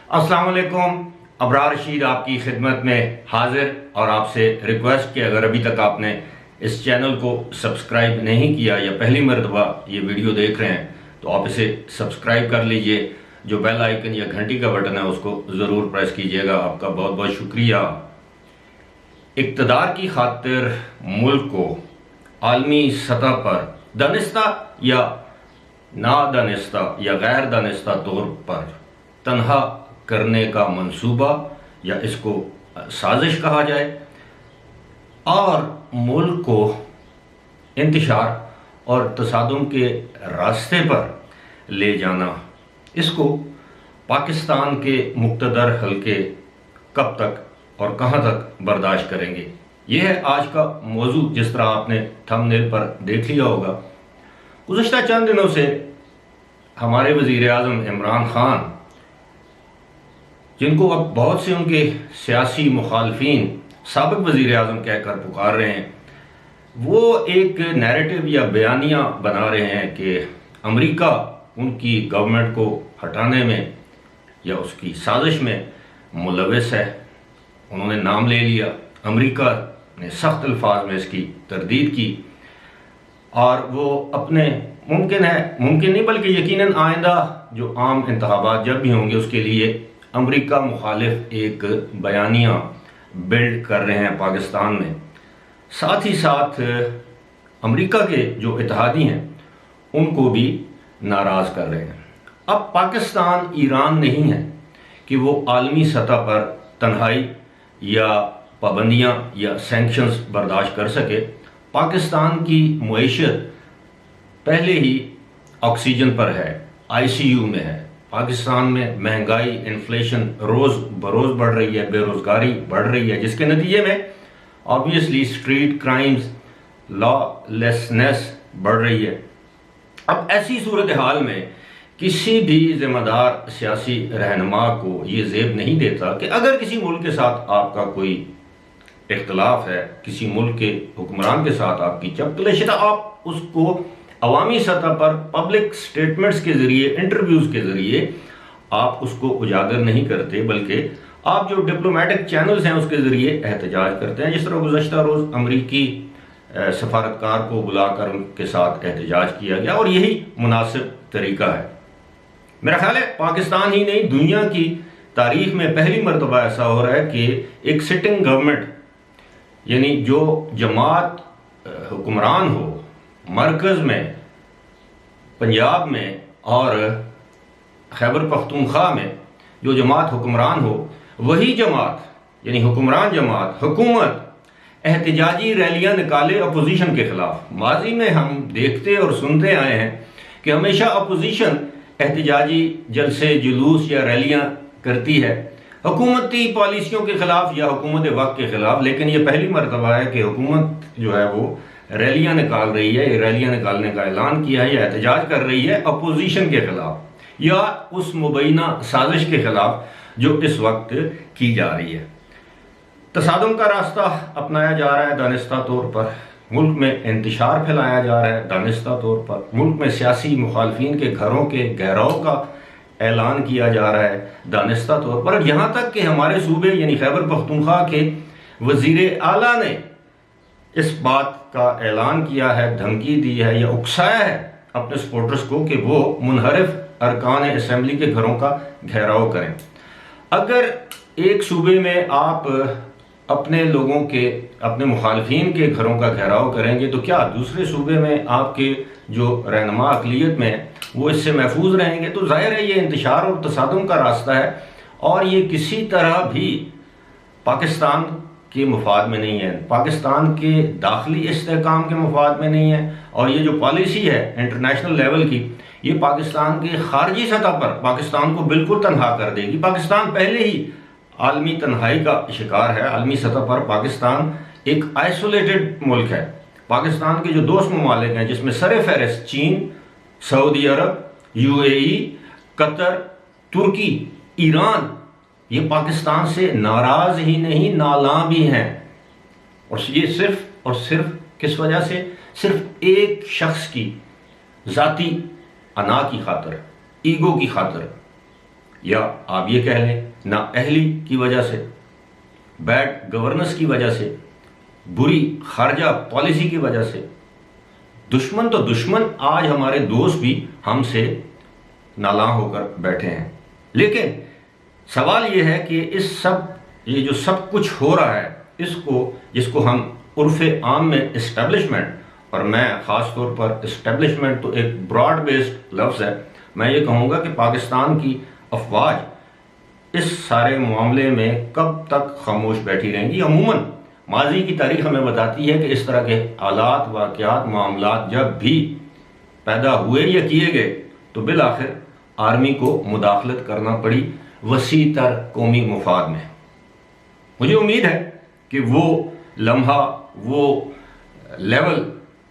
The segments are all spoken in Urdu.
السلام علیکم، ابرار رشید آپ کی خدمت میں حاضر، اور آپ سے ریکویسٹ کہ اگر ابھی تک آپ نے اس چینل کو سبسکرائب نہیں کیا یا پہلی مرتبہ یہ ویڈیو دیکھ رہے ہیں تو آپ اسے سبسکرائب کر لیجئے، جو بیل آئیکن یا گھنٹی کا بٹن ہے اس کو ضرور پریس کیجئے گا۔ آپ کا بہت بہت شکریہ۔ اقتدار کی خاطر ملک کو عالمی سطح پر دانستہ یا نادانستہ یا غیر دانستہ طور پر تنہا کرنے کا منصوبہ، یا اس کو سازش کہا جائے، اور ملک کو انتشار اور تصادم کے راستے پر لے جانا، اس کو پاکستان کے مقتدر حلقے کب تک اور کہاں تک برداشت کریں گے؟ یہ ہے آج کا موضوع، جس طرح آپ نے تھمب نیل پر دیکھ لیا ہوگا۔ گزشتہ چند دنوں سے ہمارے وزیر اعظم عمران خان، جن کو اب بہت سے ان کے سیاسی مخالفین سابق وزیر اعظم کہہ کر پکار رہے ہیں، وہ ایک نیریٹو یا بیانیہ بنا رہے ہیں کہ امریکہ ان کی گورنمنٹ کو ہٹانے میں یا اس کی سازش میں ملوث ہے۔ انہوں نے نام لے لیا، امریکہ نے سخت الفاظ میں اس کی تردید کی، اور وہ اپنے ممکن نہیں بلکہ یقیناً آئندہ جو عام انتخابات جب بھی ہوں گے اس کے لیے امریکہ مخالف ایک بیانیہ بلڈ کر رہے ہیں پاکستان میں۔ ساتھ ہی ساتھ امریکہ کے جو اتحادی ہیں ان کو بھی ناراض کر رہے ہیں۔ اب پاکستان ایران نہیں ہے کہ وہ عالمی سطح پر تنہائی یا پابندیاں یا سینکشنز برداشت کر سکے۔ پاکستان کی معیشت پہلے ہی آکسیجن پر ہے، آئی سی یو میں ہے۔ پاکستان میں مہنگائی، انفلیشن روز بروز بڑھ رہی ہے، بے روزگاری بڑھ رہی ہے، جس کے نتیجے میں آبویسلی اسٹریٹ کرائمز، لا لیسنس بڑھ رہی ہے۔ اب ایسی صورتحال میں کسی بھی ذمہ دار سیاسی رہنما کو یہ زیب نہیں دیتا کہ اگر کسی ملک کے ساتھ آپ کا کوئی اختلاف ہے، کسی ملک کے حکمران کے ساتھ آپ کی چپکلش ہے، تو آپ اس کو عوامی سطح پر پبلک سٹیٹمنٹس کے ذریعے، انٹرویوز کے ذریعے آپ اس کو اجاگر نہیں کرتے، بلکہ آپ جو ڈپلومیٹک چینلز ہیں اس کے ذریعے احتجاج کرتے ہیں، جس طرح گزشتہ روز امریکی سفارتکار کو بلا کر ان کے ساتھ احتجاج کیا گیا، اور یہی مناسب طریقہ ہے۔ میرا خیال ہے پاکستان ہی نہیں، دنیا کی تاریخ میں پہلی مرتبہ ایسا ہو رہا ہے کہ ایک سٹنگ گورنمنٹ، یعنی جو جماعت حکمران ہو مرکز میں، پنجاب میں اور خیبر پختونخوا میں، جو جماعت حکمران ہو، وہی جماعت یعنی حکمران جماعت، حکومت احتجاجی ریلیاں نکالے اپوزیشن کے خلاف۔ ماضی میں ہم دیکھتے اور سنتے آئے ہیں کہ ہمیشہ اپوزیشن احتجاجی جلسے، جلوس یا ریلیاں کرتی ہے حکومتی پالیسیوں کے خلاف یا حکومت وقت کے خلاف، لیکن یہ پہلی مرتبہ ہے کہ حکومت جو ہے وہ ریلیاں نکال رہی ہے، ریلیاں نکالنے کا اعلان کیا ہے یا احتجاج کر رہی ہے اپوزیشن کے خلاف یا اس مبینہ سازش کے خلاف جو اس وقت کی جا رہی ہے۔ تصادم کا راستہ اپنایا جا رہا ہے دانستہ طور پر، ملک میں انتشار پھیلایا جا رہا ہے دانستہ طور پر، ملک میں سیاسی مخالفین کے گھروں کے گھیراؤ کا اعلان کیا جا رہا ہے دانستہ طور پر، اور یہاں تک کہ ہمارے صوبے یعنی خیبر پختونخوا کے وزیر اعلیٰ نے اس بات کا اعلان کیا ہے، دھمکی دی ہے یا اکسایا ہے اپنے سپورٹرز کو کہ وہ منحرف ارکان اسمبلی کے گھروں کا گھیراؤ کریں۔ اگر ایک صوبے میں آپ اپنے لوگوں کے، اپنے مخالفین کے گھروں کا گھیراؤ کریں گے تو کیا دوسرے صوبے میں آپ کے جو رہنما اقلیت میں وہ اس سے محفوظ رہیں گے؟ تو ظاہر ہے یہ انتشار اور تصادم کا راستہ ہے، اور یہ کسی طرح بھی پاکستان کے مفاد میں نہیں ہے، پاکستان کے داخلی استحکام کے مفاد میں نہیں ہے، اور یہ جو پالیسی ہے انٹرنیشنل لیول کی، یہ پاکستان کے خارجی سطح پر پاکستان کو بالکل تنہا کر دے گی۔ پاکستان پہلے ہی عالمی تنہائی کا شکار ہے۔ عالمی سطح پر پاکستان ایک آئسولیٹڈ ملک ہے۔ پاکستان کے جو دوست ممالک ہیں، جس میں سر فہرست چین، سعودی عرب، یو اے ای، قطر، ترکی، ایران، یہ پاکستان سے ناراض ہی نہیں، نالاں بھی ہیں، اور یہ صرف اور صرف کس وجہ سے؟ صرف ایک شخص کی ذاتی انا کی خاطر، ایگو کی خاطر۔ یا آپ یہ کہہ لیں نااہلی کی وجہ سے، بیڈ گورننس کی وجہ سے، بری خارجہ پالیسی کی وجہ سے۔ دشمن تو دشمن، آج ہمارے دوست بھی ہم سے نالاں ہو کر بیٹھے ہیں۔ لیکن سوال یہ ہے کہ یہ جو سب کچھ ہو رہا ہے، جس کو ہم عرف عام میں اسٹیبلشمنٹ، اور میں خاص طور پر اسٹیبلشمنٹ تو ایک براڈ بیسڈ لفظ ہے، میں یہ کہوں گا کہ پاکستان کی افواج اس سارے معاملے میں کب تک خاموش بیٹھی رہیں گی؟ عموماً ماضی کی تاریخ ہمیں بتاتی ہے کہ اس طرح کے حالات، واقعات، معاملات جب بھی پیدا ہوئے یا کیے گئے تو بالآخر آرمی کو مداخلت کرنا پڑی وسیع تر قومی مفاد میں۔ مجھے امید ہے کہ وہ لمحہ، وہ لیول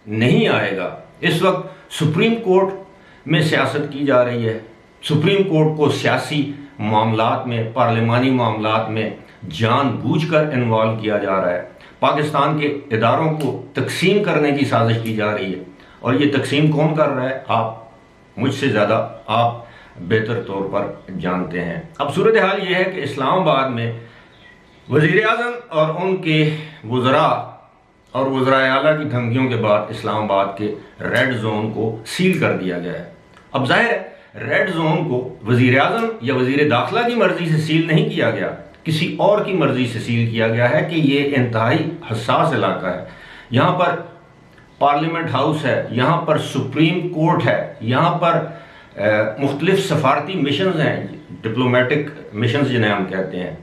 نہیں آئے گا۔ اس وقت سپریم کورٹ میں سیاست کی جا رہی ہے، سپریم کورٹ کو سیاسی معاملات میں، پارلیمانی معاملات میں جان بوجھ کر انوالو کیا جا رہا ہے، پاکستان کے اداروں کو تقسیم کرنے کی سازش کی جا رہی ہے، اور یہ تقسیم کون کر رہا ہے؟ آپ مجھ سے زیادہ آپ بہتر طور پر جانتے ہیں۔ اب صورتحال یہ ہے کہ اسلام آباد میں وزیر اعظم اور ان کے وزراء اور وزرائے اعلیٰ کی دھمکیوں کے بعد اسلام آباد کے ریڈ زون کو سیل کر دیا گیا ہے۔ اب ظاہر ہے ریڈ زون کو وزیر اعظم یا وزیر داخلہ کی مرضی سے سیل نہیں کیا گیا، کسی اور کی مرضی سے سیل کیا گیا ہے کہ یہ انتہائی حساس علاقہ ہے، یہاں پر پارلیمنٹ ہاؤس ہے، یہاں پر سپریم کورٹ ہے، یہاں پر مختلف سفارتی مشنز ہیں، ڈپلومیٹک مشنز جنہیں ہم کہتے ہیں،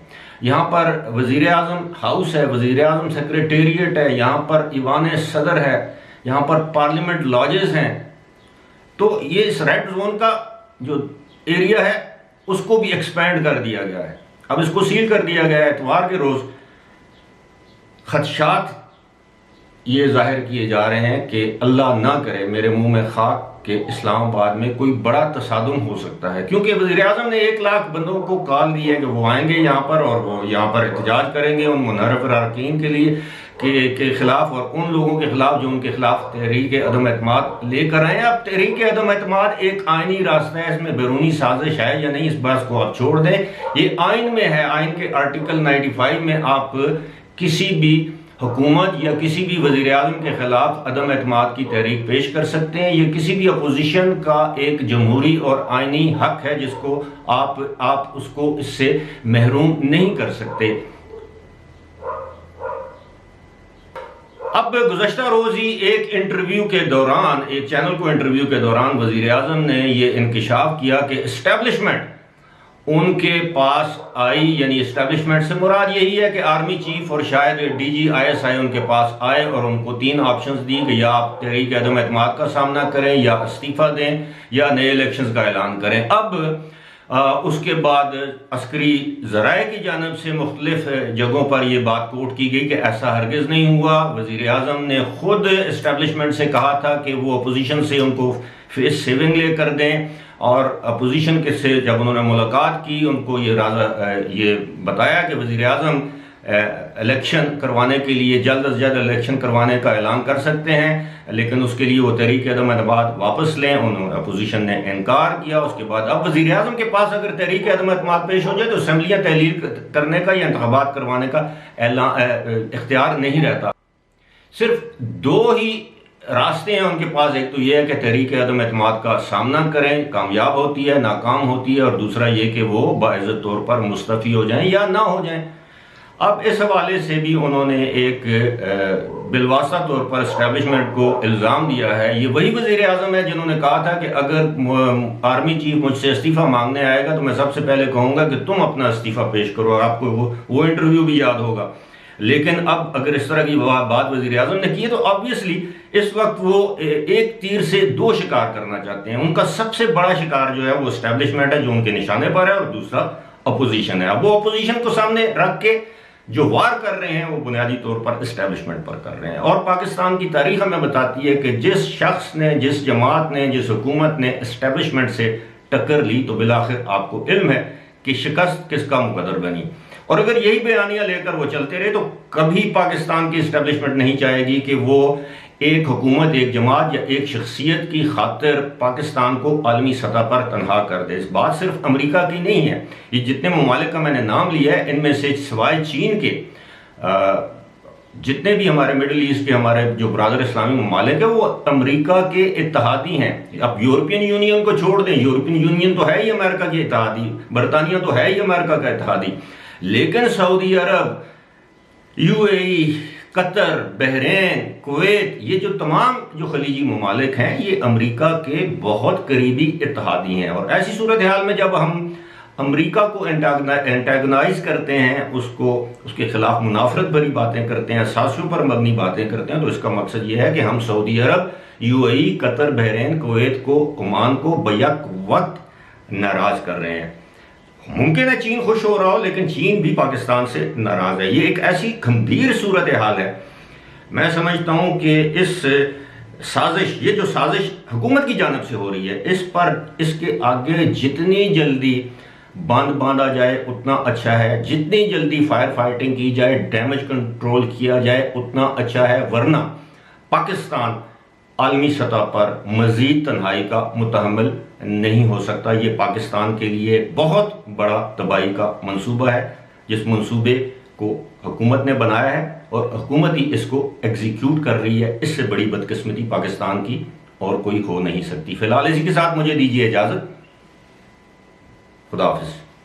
یہاں پر وزیر اعظم ہاؤس ہے، وزیر اعظم سیکریٹریٹ ہے، یہاں پر ایوان صدر ہے، یہاں پر پارلیمنٹ لاجز ہیں۔ تو یہ اس ریڈ زون کا جو ایریا ہے اس کو بھی ایکسپینڈ کر دیا گیا ہے، اب اس کو سیل کر دیا گیا ہے۔ اتوار کے روز خدشات یہ ظاہر کیے جا رہے ہیں کہ اللہ نہ کرے میرے منہ میں خاک کہ اسلام آباد میں کوئی بڑا تصادم ہو سکتا ہے، کیونکہ وزیر اعظم نے 1 لاکھ بندوں کو کال دی ہے کہ وہ آئیں گے یہاں پر اور وہ یہاں پر احتجاج کریں گے ان منحرف اراکین کے لیے کے خلاف، اور ان لوگوں کے خلاف جو ان کے خلاف تحریک عدم اعتماد لے کر آئے ہیں۔ اب تحریک عدم اعتماد ایک آئینی راستہ ہے، اس میں بیرونی سازش ہے یا نہیں اس بات کو آپ چھوڑ دیں، یہ آئین میں ہے، آئین کے آرٹیکل 95 میں آپ کسی بھی حکومت یا کسی بھی وزیر اعظم کے خلاف عدم اعتماد کی تحریک پیش کر سکتے ہیں۔ یہ کسی بھی اپوزیشن کا ایک جمہوری اور آئینی حق ہے جس کو آپ اس کو اس سے محروم نہیں کر سکتے۔ اب گزشتہ روز ہی ایک چینل کو انٹرویو کے دوران وزیر اعظم نے یہ انکشاف کیا کہ اسٹیبلشمنٹ ان کے پاس آئی، یعنی اسٹیبلشمنٹ سے مراد یہی ہے کہ آرمی چیف اور شاید ڈی جی ISI ان کے پاس آئے اور ان کو 3 آپشنز دی کہ یا آپ تحریک عدم اعتماد کا سامنا کریں، یا استعفیٰ دیں، یا نئے الیکشنز کا اعلان کریں۔ اب اس کے بعد عسکری ذرائع کی جانب سے مختلف جگہوں پر یہ بات کوٹ کی گئی کہ ایسا ہرگز نہیں ہوا۔ وزیر اعظم نے خود اسٹیبلشمنٹ سے کہا تھا کہ وہ اپوزیشن سے ان کو فیس سیونگ لے کر دیں، اور اپوزیشن کے سے جب انہوں نے ملاقات کی ان کو یہ بتایا کہ وزیر اعظم الیکشن کروانے کے لیے جلد از جلد الیکشن کروانے کا اعلان کر سکتے ہیں، لیکن اس کے لیے وہ تحریک عدم اعتماد واپس لیں۔ اپوزیشن نے انکار کیا۔ اس کے بعد اب وزیر اعظم کے پاس اگر تحریک عدم اعتماد پیش ہو جائے تو اسمبلیاں تحلیل کرنے کا یا انتخابات کروانے کا اختیار نہیں رہتا۔ صرف 2 ہی راستے ہیں ان کے پاس، ایک تو یہ ہے کہ تحریک عدم اعتماد کا سامنا کریں، کامیاب ہوتی ہے، ناکام ہوتی ہے، اور دوسرا یہ کہ وہ باعزت طور پر مستعفی ہو جائیں یا نہ ہو جائیں۔ اب اس حوالے سے بھی انہوں نے ایک بالواسطہ طور پر اسٹیبلشمنٹ کو الزام دیا ہے۔ یہ وہی وزیر اعظم ہے جنہوں نے کہا تھا کہ اگر آرمی چیف مجھ سے استعفیٰ مانگنے آئے گا تو میں سب سے پہلے کہوں گا کہ تم اپنا استعفیٰ پیش کرو، اور آپ کو وہ انٹرویو بھی یاد ہوگا۔ لیکن اب اگر اس طرح کی بات وزیر اعظم نے کی ہے تو آبویسلی اس وقت وہ ایک تیر سے 2 شکار کرنا چاہتے ہیں۔ ان کا سب سے بڑا شکار جو ہے وہ اسٹیبلشمنٹ ہے جو ان کے نشانے پر ہے، اور دوسرا اپوزیشن ہے۔ اب وہ اپوزیشن کو سامنے رکھ کے جو وار کر رہے ہیں وہ بنیادی طور پر اسٹیبلشمنٹ پر کر رہے ہیں، اور پاکستان کی تاریخ ہمیں بتاتی ہے کہ جس شخص نے، جس جماعت نے، جس حکومت نے اسٹیبلشمنٹ سے ٹکر لی تو بالآخر آپ کو علم ہے کہ شکست کس کا مقدر بنی۔ اور اگر یہی بیانیہ لے کر وہ چلتے رہے تو کبھی پاکستان کی اسٹیبلشمنٹ نہیں چاہے گی کہ وہ ایک حکومت، ایک جماعت یا ایک شخصیت کی خاطر پاکستان کو عالمی سطح پر تنہا کر دے۔ اس بات صرف امریکہ کی نہیں ہے، یہ جتنے ممالک کا میں نے نام لیا ہے ان میں سے سوائے چین کے جتنے بھی ہمارے مڈل ایسٹ کے ہمارے جو برادر اسلامی ممالک ہیں وہ امریکہ کے اتحادی ہیں۔ اب یورپین یونین کو چھوڑ دیں، یورپین یونین تو ہے ہی امریکہ کے اتحادی، برطانیہ تو ہے ہی امریکہ کا اتحادی، لیکن سعودی عرب، یو اے ای، قطر، بحرین، کویت، یہ جو تمام جو خلیجی ممالک ہیں یہ امریکہ کے بہت قریبی اتحادی ہیں۔ اور ایسی صورتحال میں جب ہم امریکہ کو انٹیگنائز کرتے ہیں، اس کے خلاف منافرت بھری باتیں کرتے ہیں، اساسیوں پر مبنی باتیں کرتے ہیں، تو اس کا مقصد یہ ہے کہ ہم سعودی عرب، یو اے ای، قطر، بحرین، کویت کو، عمان کو بیک وقت ناراض کر رہے ہیں۔ ممکن ہے چین خوش ہو رہا ہو، لیکن چین بھی پاکستان سے ناراض ہے۔ یہ ایک ایسی گھمبیر صورتحال ہے، میں سمجھتا ہوں کہ یہ جو سازش حکومت کی جانب سے ہو رہی ہے، اس کے آگے جتنی جلدی باندھا جائے اتنا اچھا ہے، جتنی جلدی فائر فائٹنگ کی جائے، ڈیمیج کنٹرول کیا جائے اتنا اچھا ہے، ورنہ پاکستان عالمی سطح پر مزید تنہائی کا متحمل نہیں ہو سکتا۔ یہ پاکستان کے لیے بہت بڑا تباہی کا منصوبہ ہے، جس منصوبے کو حکومت نے بنایا ہے اور حکومت ہی اس کو ایگزیکیوٹ کر رہی ہے۔ اس سے بڑی بدقسمتی پاکستان کی اور کوئی ہو نہیں سکتی۔ فی الحال اسی کے ساتھ مجھے دیجیے اجازت، خدا حافظ۔